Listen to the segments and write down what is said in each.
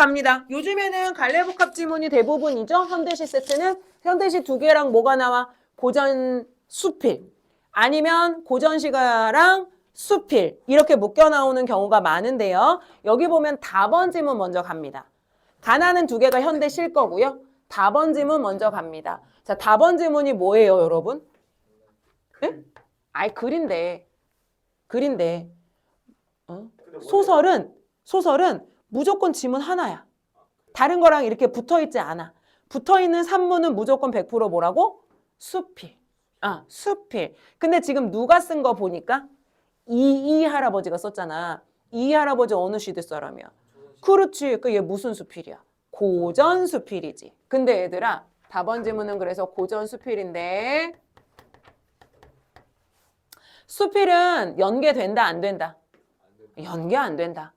갑니다. 요즘에는 갈래복합 지문이 대부분이죠. 현대시 세트는 현대시 두 개랑 뭐가 나와? 고전 수필 아니면 고전시가랑 수필 이렇게 묶여 나오는 경우가 많은데요. 여기 보면 답원 지문 먼저 갑니다. 가나는 두 개가 현대실 거고요. 답원 지문 먼저 갑니다. 자, 답원 지문이 뭐예요, 여러분? 네? 아이 글인데 어? 소설은 무조건 지문 하나야. 다른 거랑 이렇게 붙어있지 않아. 붙어있는 산문은 무조건 100% 뭐라고? 수필. 수필. 근데 지금 누가 쓴 거 보니까 이 할아버지가 썼잖아. 이 할아버지 어느 시대 사람이야? 그렇지. 그 얘 무슨 수필이야? 고전 수필이지. 근데 얘들아, 답원 지문은 그래서 고전 수필인데 수필은 연계된다, 안 된다? 연계 안 된다.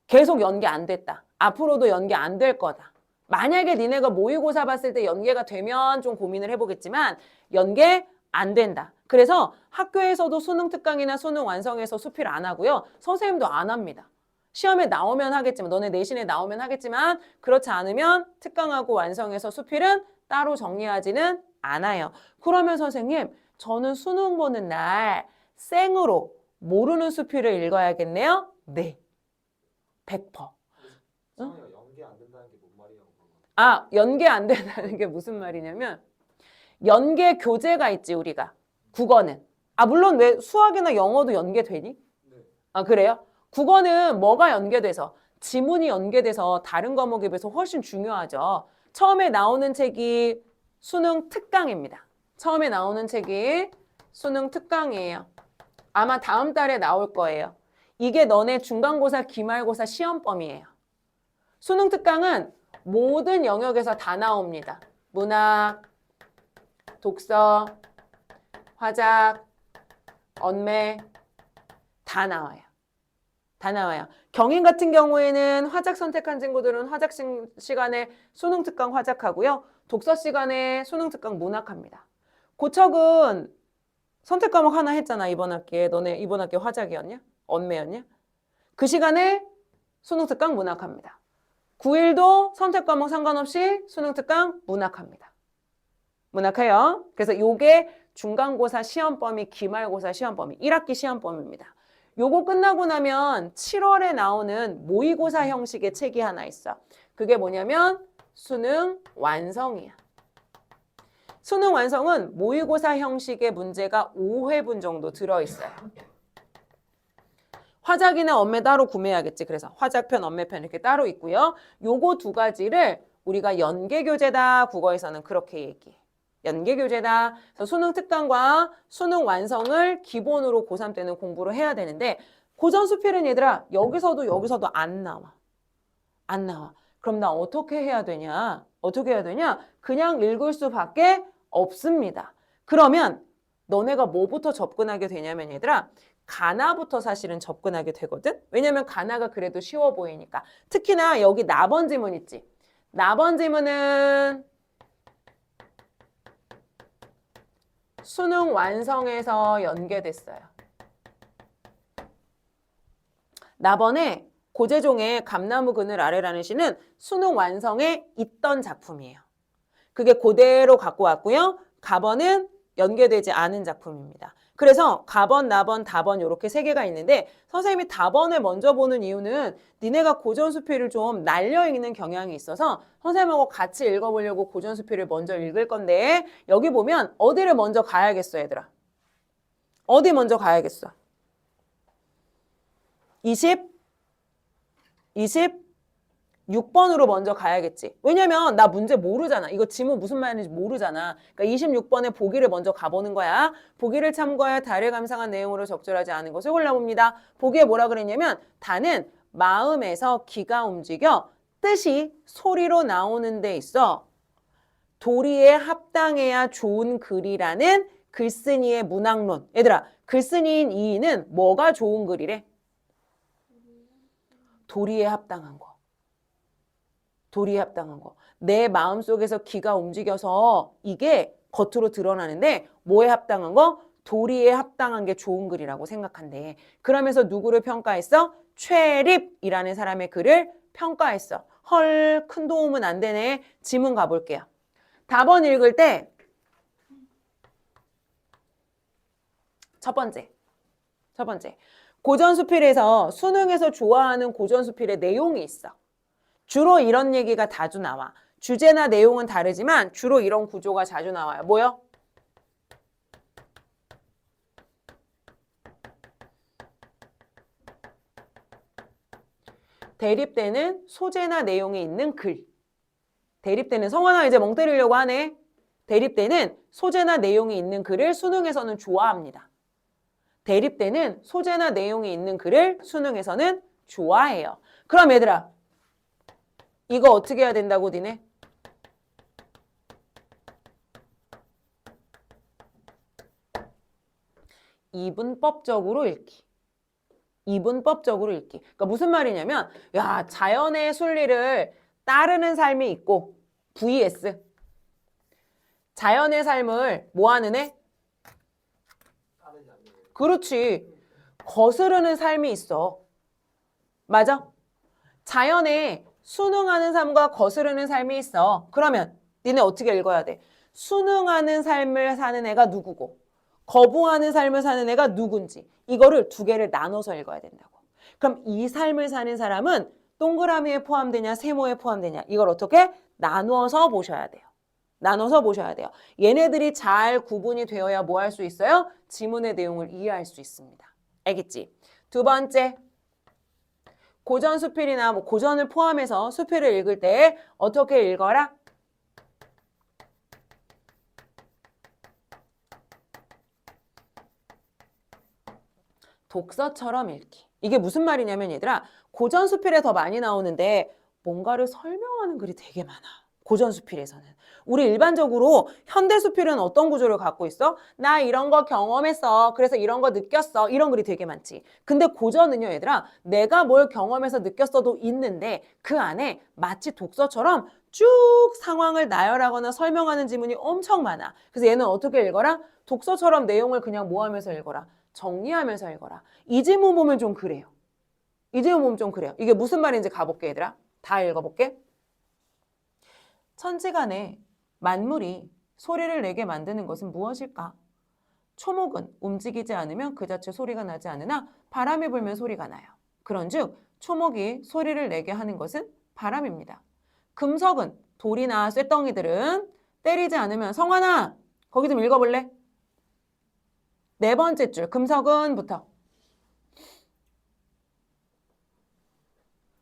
계속 연계 안 됐다. 앞으로도 연계 안 될 거다. 만약에 니네가 모의고사 봤을 때 연계가 되면 좀 고민을 해보겠지만 연계 안 된다. 그래서 학교에서도 수능 특강이나 수능 완성에서 수필 안 하고요. 선생님도 안 합니다. 시험에 나오면 하겠지만 너네 내신에 나오면 하겠지만 그렇지 않으면 특강하고 완성해서 수필은 따로 정리하지는 않아요. 그러면 선생님 저는 수능 보는 날 생으로 모르는 수필을 읽어야겠네요? 네. 100%. 응? 연계 안 된다는 게 뭔 말이냐고. 연계 안 된다는 게 무슨 말이냐면 연계 교재가 있지 우리가. 국어는. 물론 왜 수학이나 영어도 연계되니? 네. 그래요? 국어는 뭐가 연계돼서? 지문이 연계돼서 다른 과목에 비해서 훨씬 중요하죠. 처음에 나오는 책이 수능 특강입니다. 처음에 나오는 책이 수능 특강이에요. 아마 다음 달에 나올 거예요. 이게 너네 중간고사, 기말고사 시험범위예요. 수능 특강은 모든 영역에서 다 나옵니다. 문학, 독서, 화작, 언매 다 나와요. 다 나와요. 경인 같은 경우에는 화작 선택한 친구들은 화작 시간에 수능 특강 화작하고요. 독서 시간에 수능 특강 문학합니다. 고척은 선택 과목 하나 했잖아. 이번 학기에. 너네 이번 학기 화작이었냐? 언매였냐? 그 시간에 수능 특강 문학합니다. 9일도 선택 과목 상관없이 수능 특강 문학합니다. 문학해요. 그래서 요게 중간고사 시험범위, 기말고사 시험범위, 1학기 시험범위입니다. 요거 끝나고 나면 7월에 나오는 모의고사 형식의 책이 하나 있어. 그게 뭐냐면 수능 완성이야. 수능 완성은 모의고사 형식의 문제가 5회분 정도 들어있어요. 화작이나 언매 따로 구매해야겠지. 그래서 화작편, 언매편 이렇게 따로 있고요. 요거 두 가지를 우리가 연계교재다. 국어에서는 그렇게 얘기해. 연계교재다. 그래서 수능 특강과 수능 완성을 기본으로 고3 때는 공부를 해야 되는데 고전 수필은 얘들아 여기서도 안 나와. 안 나와. 그럼 나 어떻게 해야 되냐? 어떻게 해야 되냐? 그냥 읽을 수밖에 없습니다. 그러면 너네가 뭐부터 접근하게 되냐면 얘들아 가나부터 사실은 접근하게 되거든? 왜냐면 가나가 그래도 쉬워 보이니까. 특히나 여기 나번 지문 있지? 나번 지문은 수능 완성에서 연계됐어요. 나번에 고재종의 감나무 그늘 아래라는 시는 수능 완성에 있던 작품이에요. 그게 그대로 갖고 왔고요. 가번은 연계되지 않은 작품입니다. 그래서 가번, 나번, 다번 이렇게 세 개가 있는데 선생님이 다번을 먼저 보는 이유는 니네가 고전수필을 좀 날려 읽는 경향이 있어서 선생님하고 같이 읽어보려고 고전수필을 먼저 읽을 건데 여기 보면 어디를 먼저 가야겠어 얘들아? 어디 먼저 가야겠어? 26번으로 먼저 가야겠지. 왜냐면 나 문제 모르잖아. 이거 지문 무슨 말인지 모르잖아. 그러니까 26번에 보기를 먼저 가보는 거야. 보기를 참고하여 달을 감상한 내용으로 적절하지 않은 것을 골라봅니다. 보기에 뭐라 그랬냐면 다는 마음에서 기가 움직여 뜻이 소리로 나오는 데 있어 도리에 합당해야 좋은 글이라는 글쓴이의 문학론. 얘들아, 글쓴이인 이인은 뭐가 좋은 글이래? 도리에 합당한 거. 도리에 합당한 거. 내 마음속에서 기가 움직여서 이게 겉으로 드러나는데 뭐에 합당한 거? 도리에 합당한 게 좋은 글이라고 생각한대. 그러면서 누구를 평가했어? 최립이라는 사람의 글을 평가했어. 헐, 큰 도움은 안 되네. 지문 가볼게요. 답원 읽을 때 첫 번째. 고전수필에서 수능에서 좋아하는 고전수필의 내용이 있어. 주로 이런 얘기가 자주 나와. 주제나 내용은 다르지만 주로 이런 구조가 자주 나와요. 뭐요? 대립되는 소재나 내용이 있는 글. 대립되는, 성환아 이제 멍 때리려고 하네. 대립되는 소재나 내용이 있는 글을 수능에서는 좋아합니다. 대립되는 소재나 내용이 있는 글을 수능에서는 좋아해요. 그럼 얘들아, 이거 어떻게 해야 된다고 니네? 이분법적으로 읽기. 이분법적으로 읽기. 그러니까 무슨 말이냐면, 야, 자연의 순리를 따르는 삶이 있고, vs 자연의 삶을 뭐 하는 애? 따르지 않는 거. 그렇지. 거스르는 삶이 있어. 맞아? 자연에 순응하는 삶과 거스르는 삶이 있어. 그러면 니네 어떻게 읽어야 돼? 순응하는 삶을 사는 애가 누구고 거부하는 삶을 사는 애가 누군지 이거를 두 개를 나눠서 읽어야 된다고. 그럼 이 삶을 사는 사람은 동그라미에 포함되냐 세모에 포함되냐 이걸 어떻게? 나누어서 보셔야 돼요. 나눠서 보셔야 돼요. 얘네들이 잘 구분이 되어야 뭐 할 수 있어요? 지문의 내용을 이해할 수 있습니다. 알겠지? 두 번째, 고전 수필이나 뭐 고전을 포함해서 수필을 읽을 때 어떻게 읽어라? 독서처럼 읽기. 이게 무슨 말이냐면 얘들아, 고전 수필에 더 많이 나오는데 뭔가를 설명하는 글이 되게 많아. 고전 수필에서는. 우리 일반적으로 현대 수필은 어떤 구조를 갖고 있어? 나 이런 거 경험했어. 그래서 이런 거 느꼈어. 이런 글이 되게 많지. 근데 고전은요, 얘들아, 내가 뭘 경험해서 느꼈어도 있는데 그 안에 마치 독서처럼 쭉 상황을 나열하거나 설명하는 지문이 엄청 많아. 그래서 얘는 어떻게 읽어라? 독서처럼 내용을 그냥 모아면서 읽어라. 정리하면서 읽어라. 이 지문 보면 좀 그래요. 이 지문 보면 좀 그래요. 이게 무슨 말인지 가볼게, 얘들아. 다 읽어볼게. 천지간에 만물이 소리를 내게 만드는 것은 무엇일까? 초목은 움직이지 않으면 그 자체 소리가 나지 않으나 바람이 불면 소리가 나요. 그런즉 초목이 소리를 내게 하는 것은 바람입니다. 금석은 돌이나 쇳덩이들은 때리지 않으면 성환아 거기 좀 읽어볼래? 네 번째 줄 금석은부터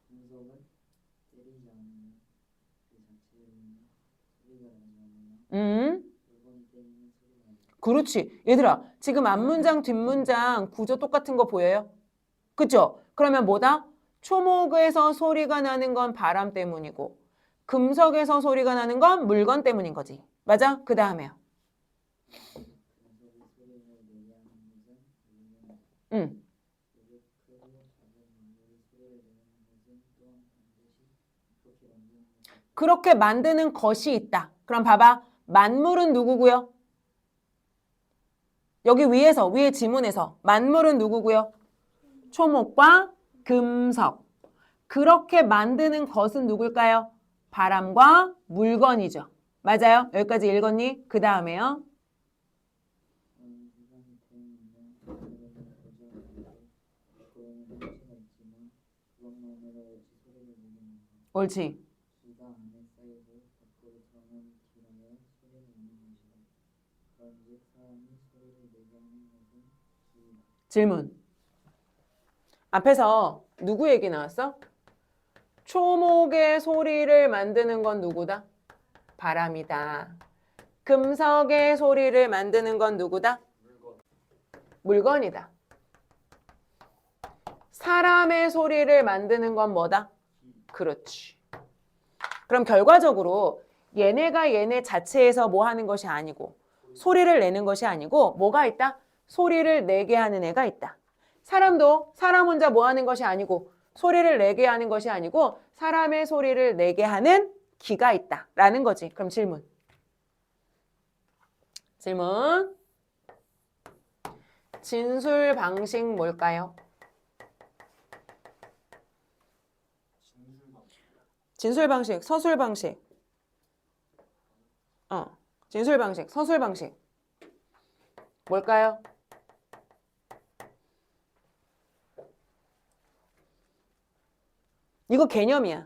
금속은 때리지 않으면 그 자체로는 소리가 나지 않으나 물건 때리는 소리가 난다. 그렇지. 얘들아, 지금 앞문장, 뒷문장 구조 똑같은 거 보여요? 그쵸? 그러면 뭐다? 초목에서 소리가 나는 건 바람 때문이고 금석에서 소리가 나는 건 물건 때문인 거지. 맞아? 그 다음에요. 금속이 소리를 내게 하는 것은 물건이다. 응. 그리고 크고 작은 만물이 소리를 내는 것은 또한 반드시 그렇게 만드는 것이다. 그렇게 만드는 것이 있다. 그럼 봐봐. 만물은 누구고요? 여기 위에서, 위에 지문에서 만물은 누구고요? 초목과 금석. 그렇게 만드는 것은 누굴까요? 바람과 물건이죠. 맞아요? 여기까지 읽었니? 그 다음에요. 세상이 태우면 하늘에는 거저하고 밖으로는 한치가 있지만 그것만으로 어찌 소리를 내겠는가. 옳지. 기가 안에 쌓이고 밖으로 드러나는 길하여 소리를 내는 것이다. 그런즉 사람이 소리를 내게 하는 것은 길이다. 질문. 앞에서 누구 얘기 나왔어? 초목의 소리를 만드는 건 누구다? 바람이다. 금석의 소리를 만드는 건 누구다? 물건. 물건이다. 사람의 소리를 만드는 건 뭐다? 그렇지. 그럼 결과적으로 얘네가 얘네 자체에서 뭐 하는 것이 아니고 소리를 내는 것이 아니고 뭐가 있다? 소리를 내게 하는 애가 있다. 사람도 사람 혼자 뭐 하는 것이 아니고 소리를 내게 하는 것이 아니고 사람의 소리를 내게 하는 기가 있다. 라는 거지. 그럼 질문. 질문. 진술 방식 뭘까요? 진술방. 진술 방식, 서술 방식. 진술 방식, 서술 방식. 뭘까요? 이거 개념이야.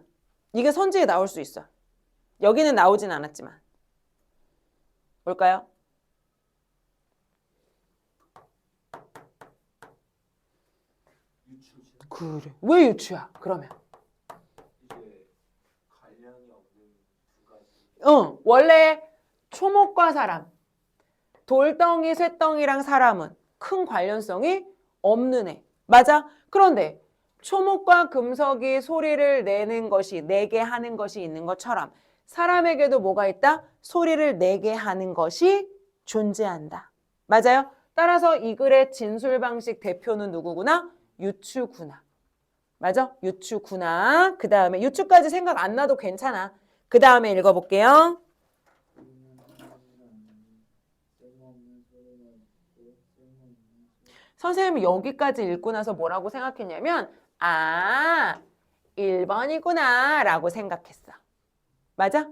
이게 선지에 나올 수 있어. 여기는 나오진 않았지만. 뭘까요? 유추지. 그래. 왜 유추야? 그러면. 이게 관련이 없는 두 가지. 원래 초목과 사람, 돌덩이, 쇠덩이랑 사람은 큰 관련성이 없는 애. 맞아? 그런데 초목과 금석이 소리를 내는 것이, 내게 하는 것이 있는 것처럼 사람에게도 뭐가 있다? 소리를 내게 하는 것이 존재한다. 맞아요? 따라서 이 글의 진술 방식 대표는 누구구나? 유추구나. 맞아? 유추구나. 그 다음에 유추까지 생각 안 나도 괜찮아. 그 다음에 읽어볼게요. 선생님이 여기까지 읽고 나서 뭐라고 생각했냐면 1번이구나 라고 생각했어. 맞아?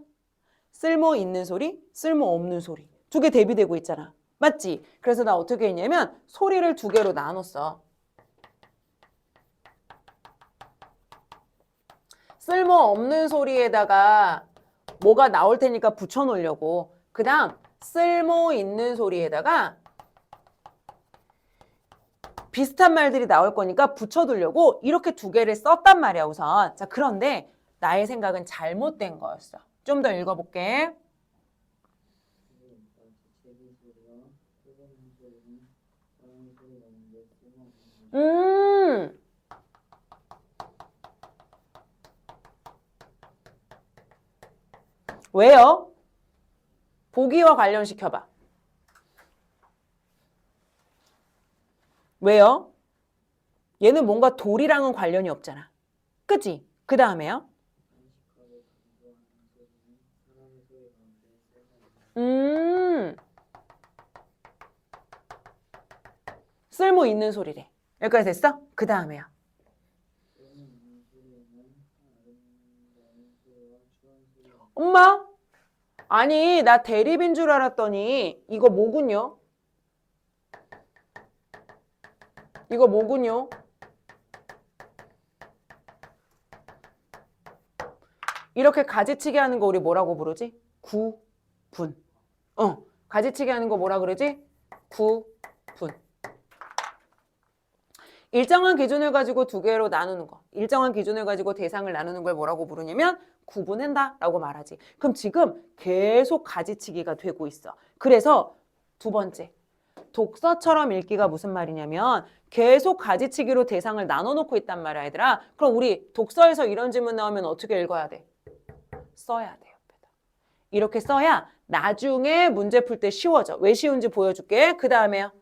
쓸모 있는 소리, 쓸모 없는 소리. 두 개 대비되고 있잖아. 맞지? 그래서 나 어떻게 했냐면 소리를 두 개로 나눴어. 쓸모 없는 소리에다가 뭐가 나올 테니까 붙여놓으려고. 그 다음 쓸모 있는 소리에다가 비슷한 말들이 나올 거니까 붙여두려고 이렇게 두 개를 썼단 말이야 우선. 자, 그런데 나의 생각은 잘못된 거였어. 좀 더 읽어볼게. 왜요? 보기와 관련시켜봐. 왜요? 얘는 뭔가 돌이랑은 관련이 없잖아. 그치? 그 다음에요? 쓸모 있는 소리래. 여기까지 됐어? 그 다음에요. 엄마? 아니, 나 대립인 줄 알았더니 이거 뭐군요? 이거 뭐군요? 이렇게 가지치기 하는 거 우리 뭐라고 부르지? 구분. 가지치기 하는 거 뭐라 그러지? 구분. 일정한 기준을 가지고 두 개로 나누는 거. 일정한 기준을 가지고 대상을 나누는 걸 뭐라고 부르냐면 구분한다 라고 말하지. 그럼 지금 계속 가지치기가 되고 있어. 그래서 두 번째. 독서처럼 읽기가 무슨 말이냐면 계속 가지치기로 대상을 나눠놓고 있단 말이야 얘들아. 그럼 우리 독서에서 이런 질문 나오면 어떻게 읽어야 돼? 써야 돼 옆에다. 이렇게 써야 나중에 문제 풀 때 쉬워져. 왜 쉬운지 보여줄게. 그 다음에요.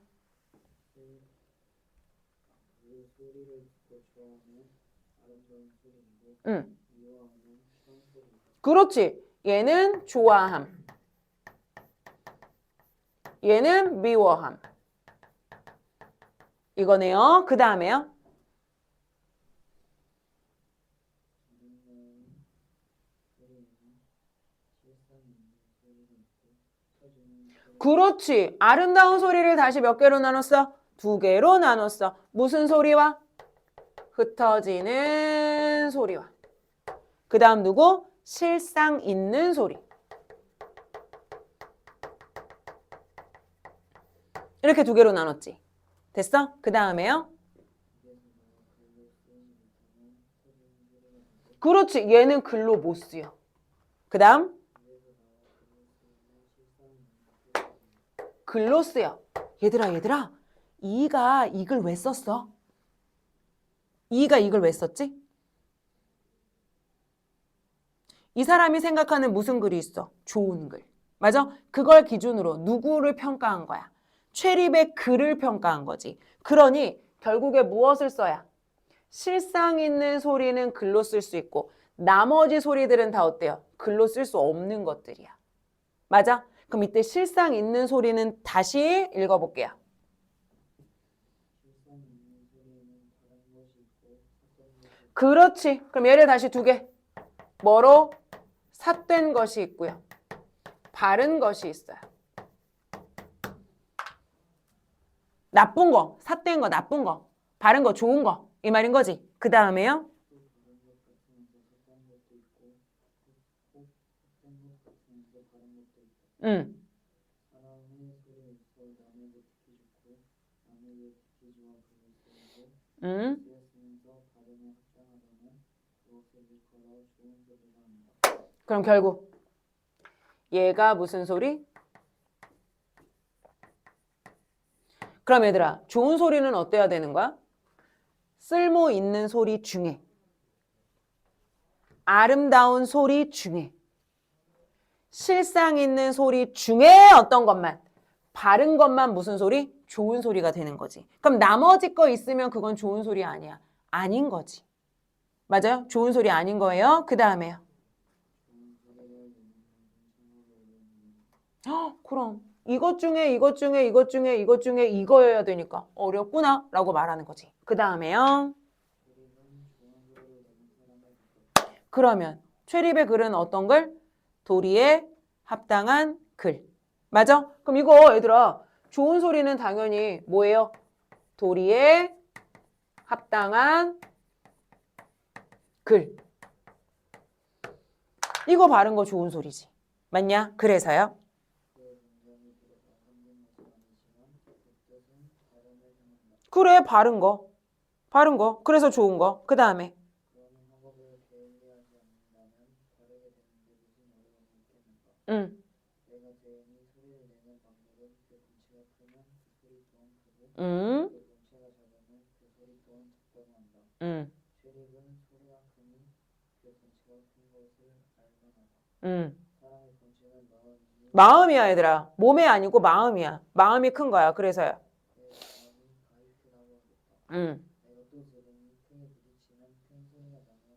그렇지. 얘는 좋아함. 얘는 미워함. 이거네요. 그 다음에요. 그렇지. 아름다운 소리를 다시 몇 개로 나눴어? 두 개로 나눴어. 무슨 소리와? 흩어지는 소리와. 그 다음 누구? 실상 있는 소리. 이렇게 두 개로 나눴지. 됐어? 그 다음에요. 그렇지. 얘는 글로 못 쓰여. 그 다음 글로 쓰여. 얘들아 이가 이걸 왜 썼어? 이가 이걸 왜 썼지? 이 사람이 생각하는 무슨 글이 있어? 좋은 글. 맞아? 그걸 기준으로 누구를 평가한 거야? 최립의 글을 평가한 거지. 그러니 결국에 무엇을 써야? 실상 있는 소리는 글로 쓸 수 있고 나머지 소리들은 다 어때요? 글로 쓸 수 없는 것들이야. 맞아? 그럼 이때 실상 있는 소리는 다시 읽어볼게요. 그렇지. 그럼 얘를 다시 두 개. 뭐로? 삿된 것이 있고요. 바른 것이 있어요. 나쁜 거, 삿된 거, 나쁜 거, 바른 거, 좋은 거. 이 말인 거지. 그 다음에요. 또 바른 것 같으면서 삭한 것도 있고 꼭 삭된 것 같으면서 바른 것도 있다. 사람의 소리 있어 남에게 듣기 좋고 남에게 듣기 좋아 그를 쓰고 쓰였으면서 발음에 합당하다면 그것을 일컬어 좋은 소리라 한다. 그럼 결국 얘가 무슨 소리? 그럼 얘들아, 좋은 소리는 어때야 되는 거야? 쓸모 있는 소리 중에, 아름다운 소리 중에, 실상 있는 소리 중에 어떤 것만, 바른 것만 무슨 소리? 좋은 소리가 되는 거지. 그럼 나머지 거 있으면 그건 좋은 소리 아니야. 아닌 거지. 맞아요? 좋은 소리 아닌 거예요. 그 다음에요. 좋은 소리를 내는 것은 참으로 어려운 그럼 이것 중에 이것 중에 이것 중에 이것 중에 이거여야 되니까 어렵구나 라고 말하는 거지. 그 다음에요. 소리는 좋은 소리를 내는 사람에 가깝다. 그러면 최립의 글은 어떤 글? 도리에 합당한 글. 맞아? 그럼 이거 얘들아 좋은 소리는 당연히 뭐예요? 도리에 합당한 글. 이거 바른 거 좋은 소리지. 맞냐? 그래서요. 그의 문장이 비록 완성된 것은 아니지만 그 뜻은 발음을 향한다. 그래 바른 거. 바른 거. 그래서 좋은 거. 그 다음에 그러는 학업을 게을리하지 않는다면 다르게 되는데 무슨 어려움이 있겠는가? 응. 내가 죄인이 소리를 내는 방법은 그 덩치가 크면 그 소리 또한 크고 응. 그 덩치가 작으면 그 소리 또한 작다고 한다. 응. 죄립은 소리가 크니 그 덩치가 큰 것을 알만하다. 응. 사람의 덩치는 마음이니 마음이야 얘들아. 몸이 아니고 마음이야. 마음이 큰 거야. 그래서요. 그의 마음이 가히 크다고 하겠다. 응. 내가 또 들으니 크게 부딪히면 큰 소리가 나며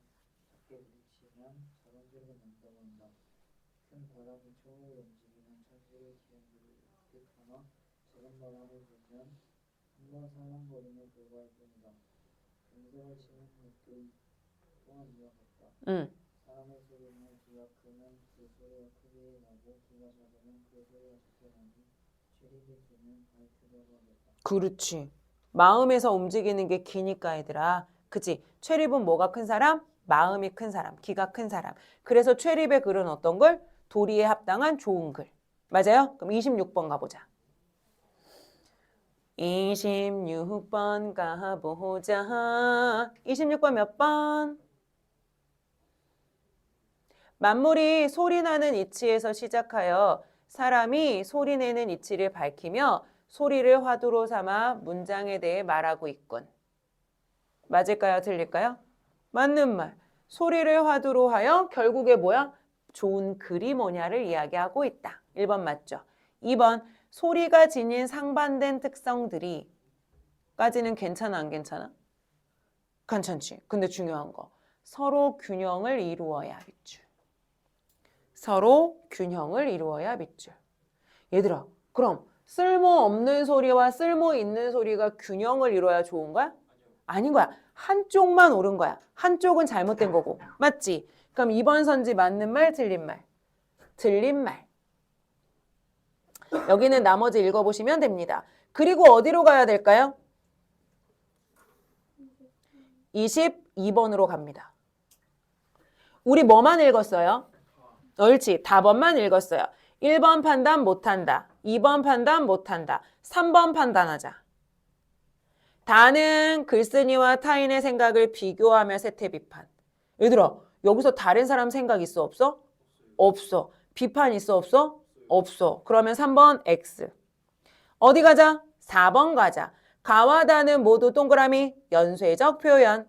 작게 부딪히면 작은 소리가 난다고 한다. 큰 바람이 초를 움직이면 천지를 뒤흔들듯하나 작은 바람을 불면 한번 살랑거림에 불과할 뿐이다. 금속을 치는 것도 또한 이와 같다. 응. 사람의 소리는 귀가 크면 그 소리가 크게 나고 귀가 작으면 그 소리가 작게 나니 최립의 귀는 가히 크다고 하겠다. 그렇지. 마음에서 움직이는 게 기니까 얘들아. 그치? 최립은 뭐가 큰 사람? 마음이 큰 사람, 기가 큰 사람. 그래서 최립의 글은 어떤 글? 도리에 합당한 좋은 글. 맞아요? 그럼 26번 가보자. 26번 가보자. 26번 몇 번? 만물이 소리나는 이치에서 시작하여 사람이 소리내는 이치를 밝히며 소리를 화두로 삼아 문장에 대해 말하고 있군. 맞을까요? 틀릴까요? 맞는 말. 소리를 화두로 하여 결국에 뭐야? 좋은 글이 뭐냐를 이야기하고 있다. 1번 맞죠? 2번 소리가 지닌 상반된 특성들이 까지는 괜찮아 안 괜찮아? 괜찮지. 근데 중요한 거 서로 균형을 이루어야 밑줄. 서로 균형을 이루어야 밑줄. 얘들아 그럼 쓸모없는 소리와 쓸모 있는 소리가 균형을 이루어야 좋은 거야? 아닌 거야. 한쪽만 옳은 거야. 한쪽은 잘못된 거고. 맞지? 그럼 2번 선지 맞는 말, 틀린 말? 틀린 말. 여기는 나머지 읽어보시면 됩니다. 그리고 어디로 가야 될까요? 22번으로 갑니다. 우리 뭐만 읽었어요? 옳지. 답원만 읽었어요. 1번 판단 못한다. 2번 판단 못한다. 3번 판단하자. 다는 글쓴이와 타인의 생각을 비교하며 세태 비판. 얘들아, 여기서 다른 사람 생각 있어 없어? 없어. 비판 있어 없어? 없어. 그러면 3번 X. 어디 가자? 4번 가자. 가와 다는 모두 동그라미 연쇄적 표현을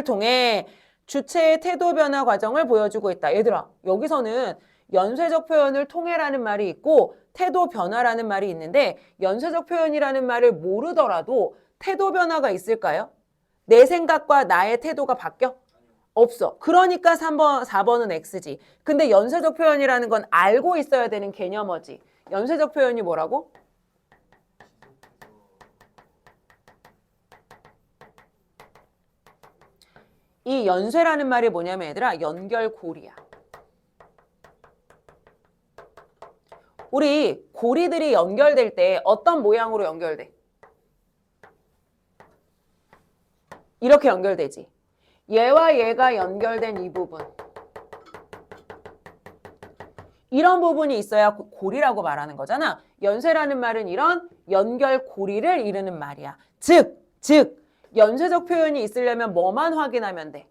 통해 주체의 태도 변화 과정을 보여주고 있다. 얘들아, 여기서는 연쇄적 표현을 통해라는 말이 있고 태도 변화라는 말이 있는데 연쇄적 표현이라는 말을 모르더라도 태도 변화가 있을까요? 내 생각과 나의 태도가 바뀌어? 없어. 그러니까 3번, 4번은 X지. 근데 연쇄적 표현이라는 건 알고 있어야 되는 개념어지. 연쇄적 표현이 뭐라고? 지속해서 이 연쇄라는 말이 뭐냐면 얘들아 연결고리야. 우리 고리들이 연결될 때 어떤 모양으로 연결돼? 이렇게 연결되지. 얘와 얘가 연결된 이 부분. 이런 부분이 있어야 고리라고 말하는 거잖아. 연쇄라는 말은 이런 연결고리를 이르는 말이야. 즉, 연쇄적 표현이 있으려면 뭐만 확인하면 돼?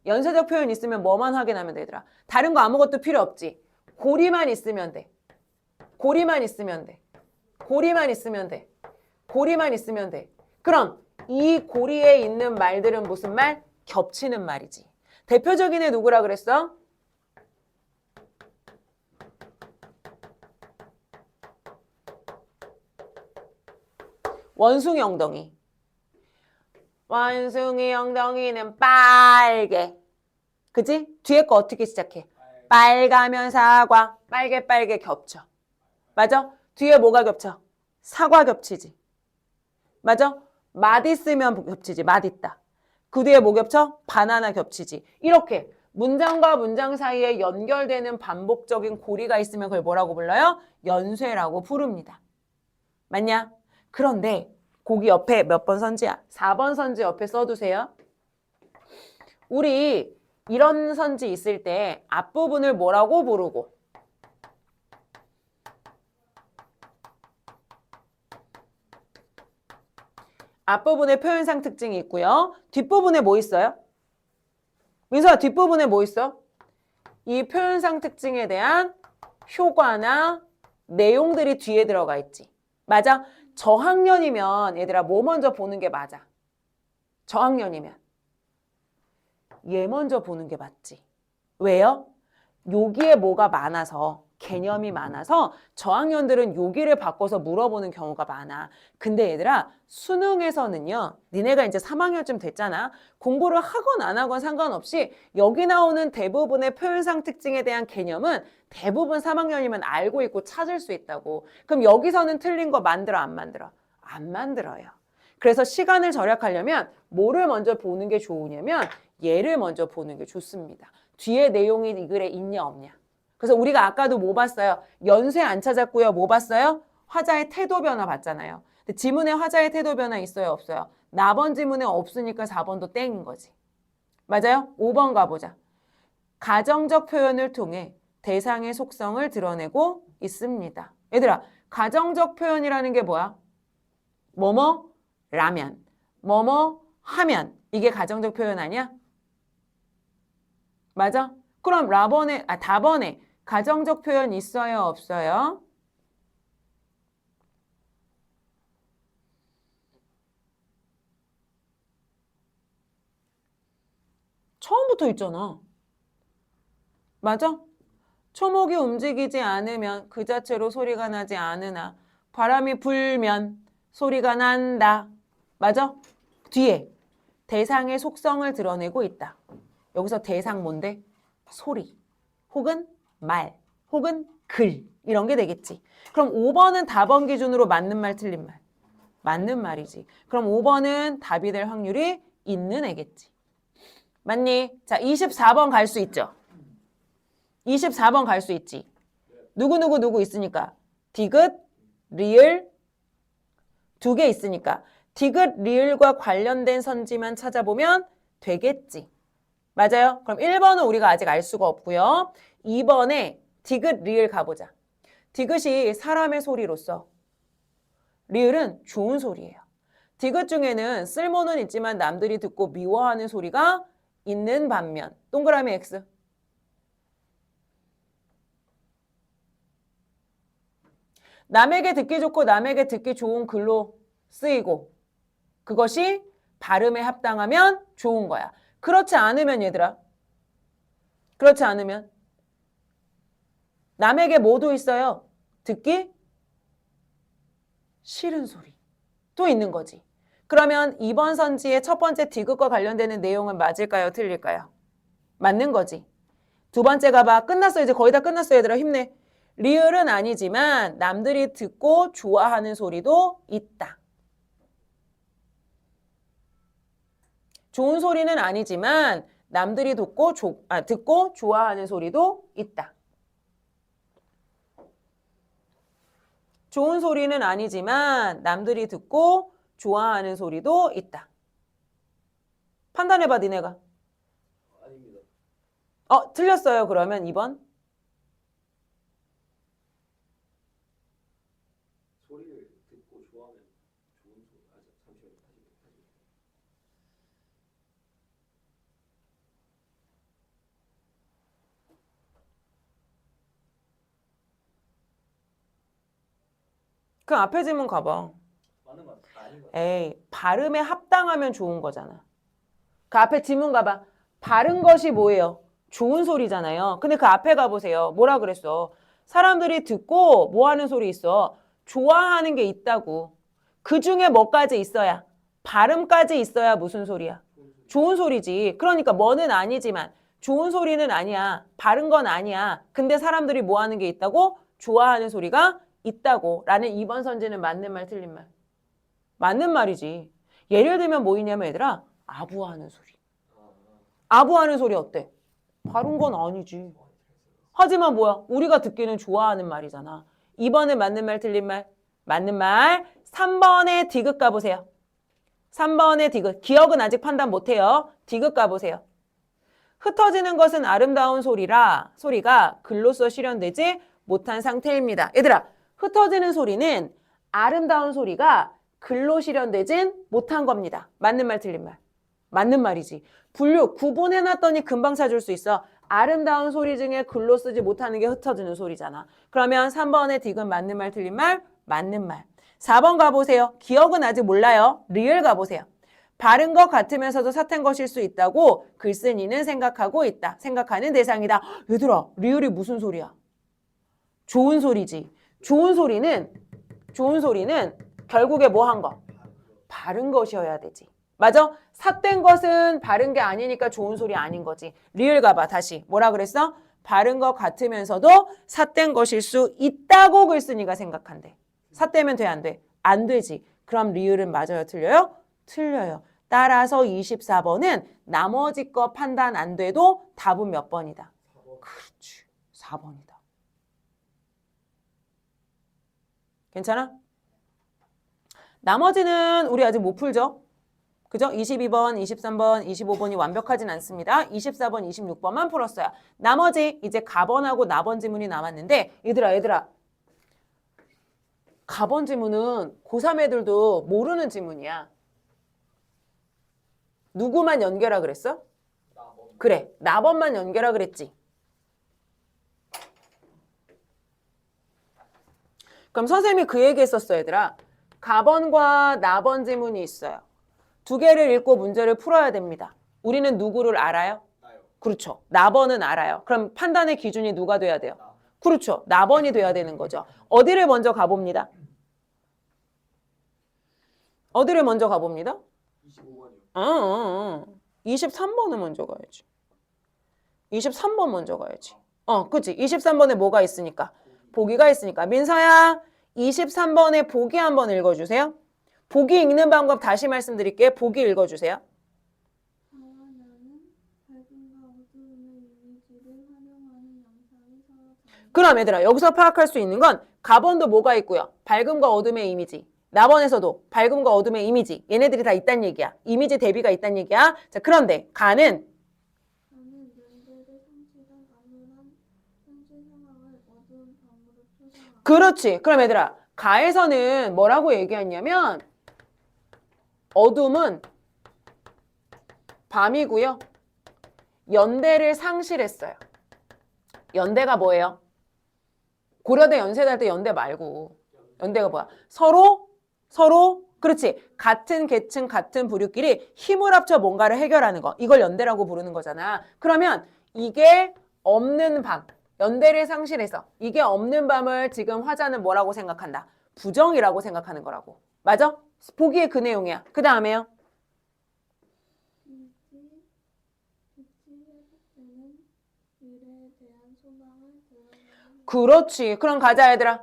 연쇄적 표현이 있으면 뭐만 확인하면 되더라? 다른 거 아무것도 필요 없지. 고리만 있으면 돼. 고리만 있으면 돼. 고리만 있으면 돼. 고리만 있으면 돼. 그럼 이 고리에 있는 말들은 무슨 말? 겹치는 말이지. 대표적인 애 누구라 그랬어? 원숭이 엉덩이. 원숭이 엉덩이는 빨개. 그치? 뒤에 거 어떻게 시작해? 빨가면 사과. 빨개 겹쳐. 맞아? 뒤에 뭐가 겹쳐? 사과 겹치지. 맞아? 맛 있으면 겹치지. 맛 있다. 그 뒤에 뭐 겹쳐? 바나나 겹치지. 이렇게 문장과 문장 사이에 연결되는 반복적인 고리가 있으면 그걸 뭐라고 불러요? 연쇄라고 부릅니다. 맞냐? 그런데 거기 옆에 몇 번 선지야? 4번 선지 옆에 써두세요. 우리 이런 선지 있을 때 앞부분을 뭐라고 부르고 앞부분에 표현상 특징이 있고요. 뒷부분에 뭐 있어요? 민서야, 뒷부분에 뭐 있어? 이 표현상 특징에 대한 효과나 내용들이 뒤에 들어가 있지. 맞아? 저학년이면 얘들아 뭐 먼저 보는 게 맞아? 저학년이면 얘 먼저 보는 게 맞지. 왜요? 여기에 뭐가 많아서 개념이 많아서 저학년들은 여기를 바꿔서 물어보는 경우가 많아. 근데 얘들아 수능에서는요. 니네가 이제 3학년쯤 됐잖아. 공부를 하건 안 하건 상관없이 여기 나오는 대부분의 표현상 특징에 대한 개념은 대부분 3학년이면 알고 있고 찾을 수 있다고. 그럼 여기서는 틀린 거 만들어 안 만들어? 안 만들어요. 그래서 시간을 절약하려면 뭐를 먼저 보는 게 좋으냐면 얘를 먼저 보는 게 좋습니다. 뒤에 내용이 이 글에 있냐 없냐. 그래서 우리가 아까도 뭐 봤어요? 연쇄 안 찾았고요. 뭐 봤어요? 화자의 태도 변화 봤잖아요. 근데 지문에 화자의 태도 변화 있어요? 없어요? 나번 지문에 없으니까 4번도 땡인 거지. 맞아요? 5번 가보자. 가정적 표현을 통해 대상의 속성을 드러내고 있습니다. 얘들아, 가정적 표현이라는 게 뭐야? 뭐뭐 라면, 뭐뭐 하면. 이게 가정적 표현 아니야? 맞아? 그럼 다번에 가정적 표현 있어요? 없어요? 처음부터 있잖아. 맞아? 초목이 움직이지 않으면 그 자체로 소리가 나지 않으나 바람이 불면 소리가 난다. 맞아? 뒤에 대상의 속성을 드러내고 있다. 여기서 대상 뭔데? 소리 혹은 말 혹은 글 이런 게 되겠지. 그럼 5번은 답원 기준으로 맞는 말 틀린 말. 맞는 말이지. 그럼 5번은 답이 될 확률이 있는 애겠지. 맞니? 자, 24번 갈 수 있죠. 24번 갈 수 있지. 누구 있으니까. 디귿, 리을 두 개 있으니까. 디귿, 리을과 관련된 선지만 찾아보면 되겠지. 맞아요? 그럼 1번은 우리가 아직 알 수가 없고요. 2번에 디귿, 리을 가보자. 디귿이 사람의 소리로서 리을은 좋은 소리예요. 디귿 중에는 쓸모는 있지만 남들이 듣고 미워하는 소리가 있는 반면 동그라미 X. 남에게 듣기 좋고 남에게 듣기 좋은 글로 쓰이고 그것이 발음에 합당하면 좋은 거야. 그렇지 않으면 얘들아. 그렇지 않으면 남에게 뭐도 있어요? 듣기 싫은 소리 또 있는 거지. 그러면 이번 선지의 첫 번째 디귿과 관련되는 내용은 맞을까요? 틀릴까요? 맞는 거지. 두 번째 가봐. 끝났어. 이제 거의 다 끝났어. 얘들아 힘내. 리을은 아니지만 남들이 듣고 좋아하는 소리도 있다. 좋은 소리는 아니지만 남들이 듣고 좋아하는 소리도 있다. 좋은 소리는 아니지만 남들이 듣고 좋아하는 소리도 있다. 판단해봐, 니네가. 아닙니다. 틀렸어요. 그러면 2번. 소리를 듣고 좋아하면 좋은 소리. 잠시만요. 다시. 그 앞에 질문 가봐. 맞는 것 같아. 아닌 것 같아. 에이, 발음에 합당하면 좋은 거잖아. 그 앞에 질문 가봐. 바른 것이 뭐예요? 좋은 소리잖아요. 근데 그 앞에 가보세요. 뭐라 그랬어? 사람들이 듣고 뭐 하는 소리 있어? 좋아하는 게 있다고. 그 중에 뭐까지 있어야? 발음까지 있어야 무슨 소리야? 좋은 소리지. 그러니까 뭐는 아니지만 좋은 소리는 아니야. 바른 건 아니야. 근데 사람들이 뭐 하는 게 있다고? 좋아하는 소리가 있다고. 라는 2번 선지는 맞는 말 틀린 말? 맞는 말이지. 예를 들면 뭐 있냐면 얘들아, 아부하는 소리. 아부하는 소리 어때? 바른 건 아니지. 하지만 뭐야? 우리가 듣기는 좋아하는 말이잖아. 2번에 맞는 말 틀린 말? 맞는 말. 3번에 디귿 가보세요. 3번에 디귿. 기억은 아직 판단 못해요. 디귿 가보세요. 흩어지는 것은 아름다운 소리가 글로써 실현되지 못한 상태입니다. 얘들아, 흩어지는 소리는 아름다운 소리가 글로 실현되진 못한 겁니다. 맞는 말 틀린 말? 맞는 말이지. 분류 구분해놨더니 금방 찾을 수 있어. 아름다운 소리 중에 글로 쓰지 못하는 게 흩어지는 소리잖아. 그러면 3번의 디귿 맞는 말 틀린 말? 맞는 말. 4번 가보세요. 기억은 아직 몰라요. 리을 가보세요. 바른 것 같으면서도 사탄 것일 수 있다고 글쓴이는 생각하고 있다. 생각하는 대상이다. 얘들아, 리을이 무슨 소리야? 좋은 소리지. 좋은 소리는 결국에 뭐 한 거? 바른 것이어야 되지. 맞아? 삿된 것은 바른 게 아니니까 좋은 소리 아닌 거지. 리을 가봐. 다시. 뭐라 그랬어? 바른 것 같으면서도 삿된 것일 수 있다고 글쓴이가 생각한대. 삿되면 돼, 안 돼? 안 되지. 그럼 리을은 맞아요, 틀려요? 틀려요. 따라서 24번은 나머지 거 판단 안 돼도 답은 몇 번이다? 4번. 그렇지. 4번이다. 괜찮아? 나머지는 우리 아직 못 풀죠? 그죠? 22번, 23번, 25번이 완벽하진 않습니다. 24번, 26번만 풀었어요. 나머지 이제 가번하고 나번 지문이 남았는데 얘들아 가번 지문은 고3 애들도 모르는 지문이야. 누구만 연결하 그랬어? 그래, 나번만 연결하 그랬지. 그럼 선생님이 그 얘기 했었어, 얘들아. 가번과 나번 지문이 있어요. 두 개를 읽고 문제를 풀어야 됩니다. 우리는 누구를 알아요? 나요. 그렇죠. 나번은 알아요. 그럼 판단의 기준이 누가 돼야 돼요? 그렇죠. 나번이 돼야 되는 거죠. 어디를 먼저 가봅니다. 어디를 먼저 가봅니다. 25번이요. 23번을 먼저 가야지. 23번 먼저 가야지. 그치. 23번에 뭐가 있으니까? 보기가 있으니까. 민서야, 23번에 보기 한번 읽어주세요. 보기 읽는 방법 다시 말씀드릴게요. 보기 읽어주세요. 그럼 얘들아, 여기서 파악할 수 있는 건 가번도 뭐가 있고요. 밝음과 어둠의 이미지. 나번에서도 밝음과 어둠의 이미지. 얘네들이 다 있단 얘기야. 이미지 대비가 있단 얘기야. 자, 그런데 가는 그렇지. 그럼 얘들아, 가에서는 뭐라고 얘기했냐면 어둠은 밤이고요. 연대를 상실했어요. 연대가 뭐예요? 고려대 연세대 때 연대 말고 연대가 뭐야? 서로 그렇지. 같은 계층 같은 부류끼리 힘을 합쳐 뭔가를 해결하는 거. 이걸 연대라고 부르는 거잖아. 그러면 이게 없는 밤. 연대를 상실해서 이게 없는 밤을 지금 화자는 뭐라고 생각한다? 부정이라고 생각하는 거라고. 맞아? 보기에 그 내용이야. 그 다음에요. 그렇지. 그럼 가자 얘들아.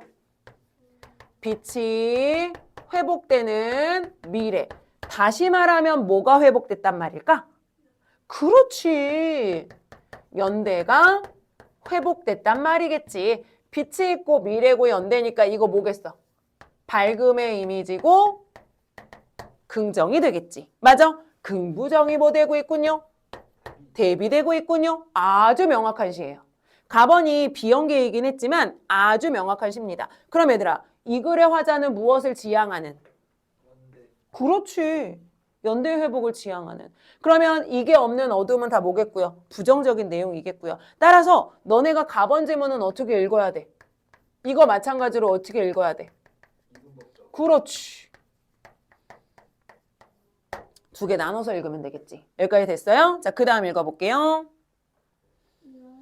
빛이 회복되는 미래. 다시 말하면 뭐가 회복됐단 말일까? 그렇지. 연대가 회복됐단 말이겠지. 빛이 있고 미래고 연대니까 이거 뭐겠어? 밝음의 이미지고 긍정이 되겠지. 맞아? 긍부정이 뭐 되고 있군요? 대비되고 있군요. 아주 명확한 시예요. 가번이 비연계이긴 했지만 아주 명확한 시입니다. 그럼 얘들아, 이 글의 화자는 무엇을 지향하는? 연대. 그렇지. 연대 회복을 지향하는. 그러면 이게 없는 어둠은 다 뭐겠고요? 부정적인 내용이겠고요. 따라서 너네가 가번 지문은 어떻게 읽어야 돼? 이거 마찬가지로 어떻게 읽어야 돼? 이분법적. 그렇지. 두 개 나눠서 읽으면 되겠지. 여기까지 됐어요? 자, 그 다음 읽어볼게요.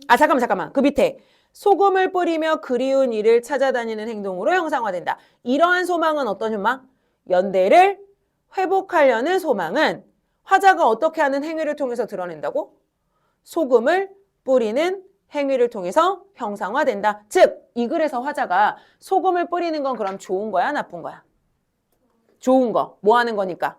아, 잠깐만. 그 밑에 소금을 뿌리며 그리운 이를 찾아다니는 행동으로 형상화된다. 이러한 소망은 어떤 소망? 연대를 회복하려는 소망은 화자가 어떻게 하는 행위를 통해서 드러낸다고? 소금을 뿌리는 행위를 통해서 형상화된다. 즉, 이 글에서 화자가 소금을 뿌리는 건 그럼 좋은 거야, 나쁜 거야? 좋은 거. 뭐 하는 거니까?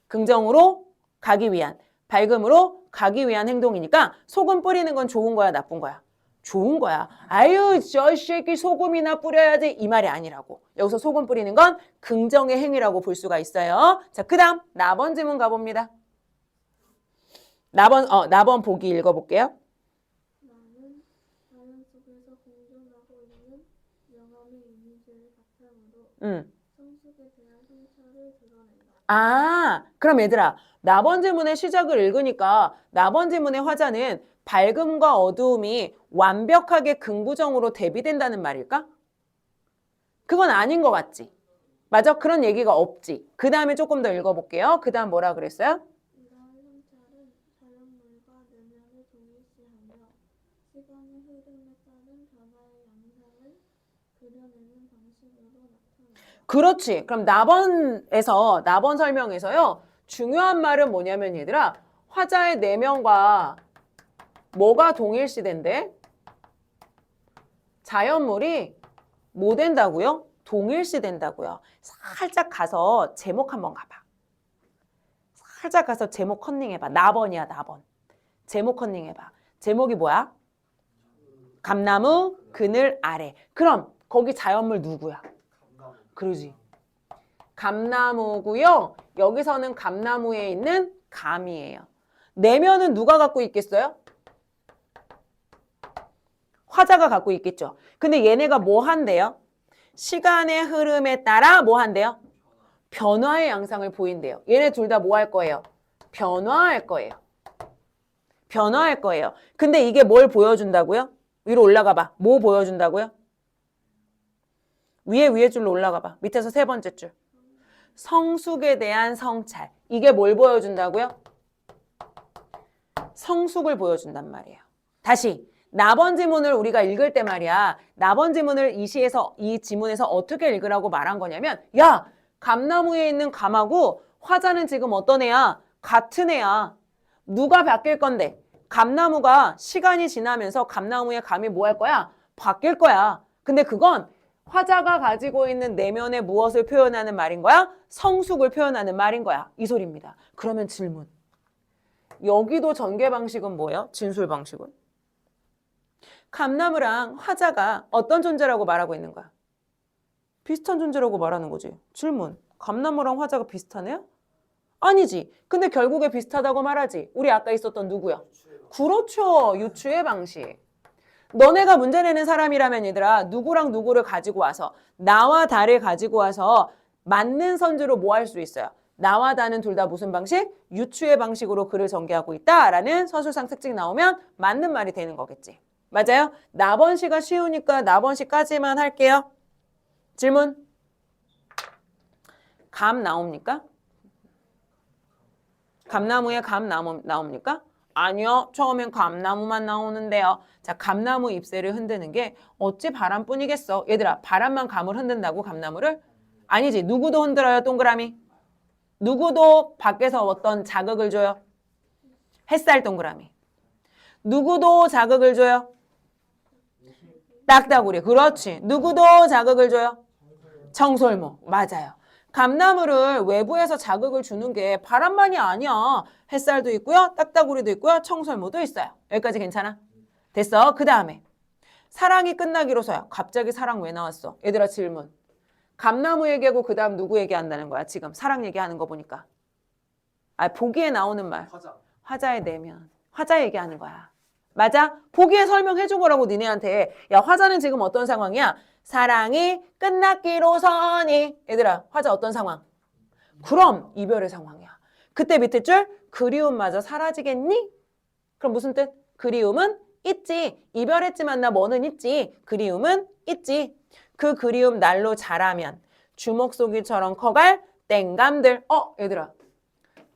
긍정으로 가기 위한, 밝음으로 가기 위한 행동이니까 소금 뿌리는 건 좋은 거야, 나쁜 거야? 좋은 거야. 아유, 저 새끼 소금이나 뿌려야지 이 말이 아니라고. 여기서 소금 뿌리는 건 긍정의 행위라고 볼 수가 있어요. 자, 그 다음 나번 지문 가봅니다. 나번 보기 읽어볼게요. 나는 자연 속에서 공존하고 있는 영감의 이미지를 바탕으로 성숙에 대한 성찰을 드러낸다. 아, 그럼 얘들아, 나번 지문의 시작을 읽으니까 나번 지문의 화자는 밝음과 어두움이 완벽하게 긍부정으로 대비된다는 말일까? 그건 아닌 것 같지? 맞아? 그런 얘기가 없지. 그 다음에 조금 더 읽어볼게요. 그 다음 뭐라 그랬어요? 이러한 성찰은 자연물과 내면을 동일시하며 시간의 흐름에 따른 변화의 양상을 그려내는 방식으로 나타난다. 그렇지. 그럼 나번 설명에서요. 중요한 말은 뭐냐면 얘들아, 화자의 내면과 뭐가 동일시된대? 자연물이 뭐 된다고요? 동일시 된다고요. 살짝 가서 제목 한번 가봐. 살짝 가서 제목 컨닝해봐. 나번이야, 나번. 제목 컨닝해봐. 제목이 뭐야? 감나무 그늘 아래. 그럼 거기 자연물 누구야? 감나무. 그러지. 감나무고요. 여기서는 감나무에 있는 감이에요. 내면은 누가 갖고 있겠어요? 화자가 갖고 있겠죠. 근데 얘네가 뭐 한대요? 시간의 흐름에 따라 뭐 한대요? 변화의 양상을 보인대요. 얘네 둘 다 뭐 할 거예요? 변화할 거예요. 변화할 거예요. 근데 이게 뭘 보여준다고요? 위로 올라가 봐. 뭐 보여준다고요? 위에 줄로 올라가 봐. 밑에서 세 번째 줄. 성숙에 대한 성찰. 이게 뭘 보여준다고요? 성숙을 보여준단 말이에요. 다시 나번 지문을 우리가 읽을 때 말이야. 나번 지문을 이 지문에서 어떻게 읽으라고 말한 거냐면 야, 감나무에 있는 감하고 화자는 지금 어떤 애야? 같은 애야. 누가 바뀔 건데? 감나무가 시간이 지나면서 감나무의 감이 뭐 할 거야? 바뀔 거야. 근데 그건 화자가 가지고 있는 내면의 무엇을 표현하는 말인 거야? 성숙을 표현하는 말인 거야. 이 소리입니다. 그러면 질문. 여기도 전개 방식은 뭐예요? 진술 방식은? 감나무랑 화자가 어떤 존재라고 말하고 있는 거야? 비슷한 존재라고 말하는 거지. 질문. 감나무랑 화자가 비슷하네요? 아니지. 근데 결국에 비슷하다고 말하지. 우리 아까 있었던 누구야? 그렇죠. 유추의 방식. 너네가 문제 내는 사람이라면 얘들아 누구랑 누구를 가지고 와서 나와 다를 가지고 와서 맞는 선주로 뭐 할 수 있어요? 나와 다는 둘 다 무슨 방식? 유추의 방식으로 글을 전개하고 있다라는 서술상 특징 나오면 맞는 말이 되는 거겠지. 맞아요? 나번시가 쉬우니까 나번시까지만 할게요. 질문. 감 나옵니까? 감나무에 감 나옵니까? 아니요. 처음엔 감나무만 나오는데요. 자, 감나무 잎새를 흔드는 게 어찌 바람뿐이겠어. 얘들아, 바람만 감을 흔든다고 감나무를? 아니지. 누구도 흔들어요, 동그라미. 누구도 밖에서 어떤 자극을 줘요? 햇살 동그라미. 누구도 자극을 줘요? 딱따구리. 그렇지. 누구도 자극을 줘요? 청설모. 맞아요. 감나무를 외부에서 자극을 주는 게 바람만이 아니야. 햇살도 있고요. 딱따구리도 있고요. 청설모도 있어요. 여기까지 괜찮아? 됐어. 그 다음에 사랑이 끝나기로서야. 갑자기 사랑 왜 나왔어? 얘들아 질문. 감나무 얘기하고 그 다음 누구 얘기한다는 거야? 지금 사랑 얘기하는 거 보니까. 보기에 나오는 말. 화자. 화자의 내면. 화자 얘기하는 거야. 맞아? 보기에 설명해 준 거라고 니네한테. 야, 화자는 지금 어떤 상황이야? 사랑이 끝났기로서니. 얘들아, 화자 어떤 상황? 그럼 이별의 상황이야. 그때 밑에 줄 그리움마저 사라지겠니? 그럼 무슨 뜻? 그리움은 있지. 이별했지만 나 뭐는 있지. 그리움은 있지. 그 그리움 날로 자라면 주먹송이처럼 커갈 땡감들. 얘들아.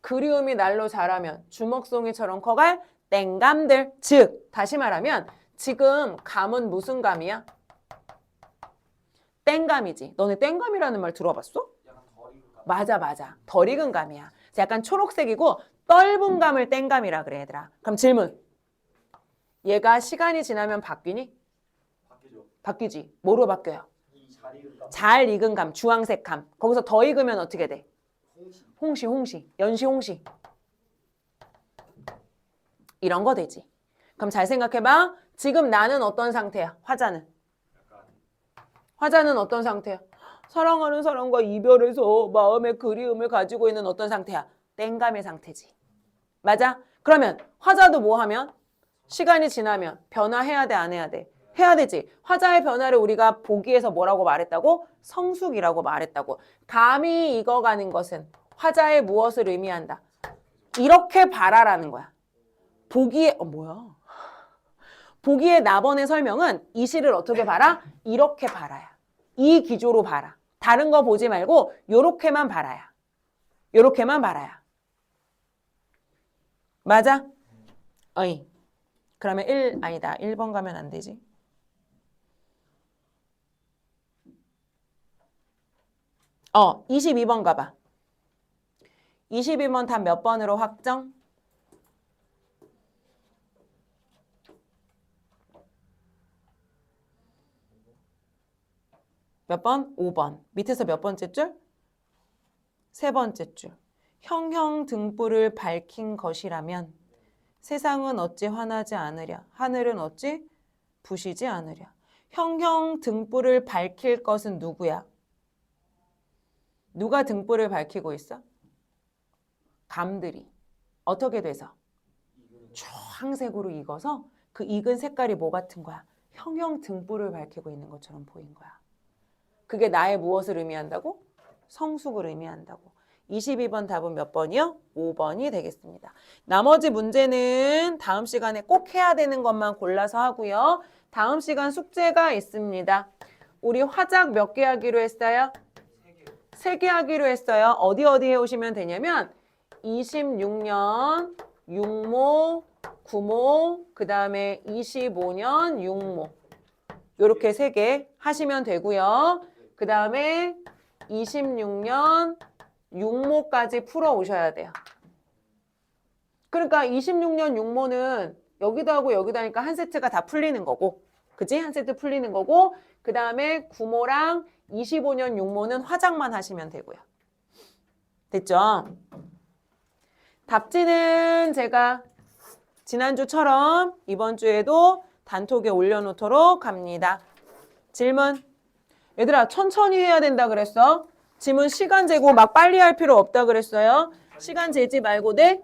그리움이 날로 자라면 주먹송이처럼 커갈 땡감들. 즉 다시 말하면 지금 감은 무슨 감이야? 땡감이지. 너네 땡감이라는 말 들어봤어? 약간 덜 익은 감. 맞아. 덜 익은 감이야. 약간 초록색이고 떫은 감을 땡감이라 그래 얘들아. 그럼 질문. 얘가 시간이 지나면 바뀌니? 바뀌죠. 바뀌지. 뭐로 바뀌어요? 이 잘 익은 감. 잘 익은 감, 주황색 감. 거기서 더 익으면 어떻게 돼? 홍시. 홍시. 연시 홍시. 이런 거 되지. 그럼 잘 생각해봐. 지금 나는 어떤 상태야? 화자는. 약간 화자는 어떤 상태야? 사랑하는 사람과 이별해서 마음의 그리움을 가지고 있는 어떤 상태야? 땡감의 상태지. 맞아? 그러면 화자도 뭐 하면? 시간이 지나면 변화해야 돼, 안 해야 돼? 해야 되지. 화자의 변화를 우리가 보기에서 뭐라고 말했다고? 성숙이라고 말했다고. 감이 익어가는 것은 화자의 무엇을 의미한다? 이렇게 바라라는 거야. 보기에 뭐야? 보기에 나번의 설명은 이 시를 어떻게 봐라? 이렇게 봐라야. 이 기조로 봐라. 다른 거 보지 말고 요렇게만 봐라야. 요렇게만 봐라야. 맞아? 어이. 그러면 1번 가면 안 되지. 어, 22번 가봐. 22번 답 몇 번으로 확정? 몇 번? 5번. 밑에서 몇 번째 줄? 세 번째 줄. 형형 등불을 밝힌 것이라면 세상은 어찌 화나지 않으랴. 하늘은 어찌 부시지 않으랴. 형형 등불을 밝힐 것은 누구야? 누가 등불을 밝히고 있어? 감들이. 어떻게 돼서? 주황색으로 익어서 그 익은 색깔이 뭐 같은 거야? 형형 등불을 밝히고 있는 것처럼 보인 거야. 그게 나의 무엇을 의미한다고? 성숙을 의미한다고. 22번 답은 몇 번이요? 5번이 되겠습니다. 나머지 문제는 다음 시간에 꼭 해야 되는 것만 골라서 하고요. 다음 시간 숙제가 있습니다. 우리 화작 몇 개 하기로 했어요? 3개 하기로 했어요. 어디 해오시면 되냐면 26년 6모, 9모, 그 다음에 25년 6모 이렇게 3개 하시면 되고요. 그 다음에 26년 6모까지 풀어 오셔야 돼요. 그러니까 26년 6모는 여기도 하고 여기도 하니까 한 세트가 다 풀리는 거고, 그지? 한 세트 풀리는 거고, 그 다음에 9모랑 25년 6모는 화작만 하시면 되고요. 됐죠? 답지는 제가 지난주처럼 이번 주에도 단톡에 올려놓도록 합니다. 질문. 얘들아, 천천히 해야 된다 그랬어. 지문 시간 재고 막 빨리 할 필요 없다 그랬어요. 시간 재지 말고 돼.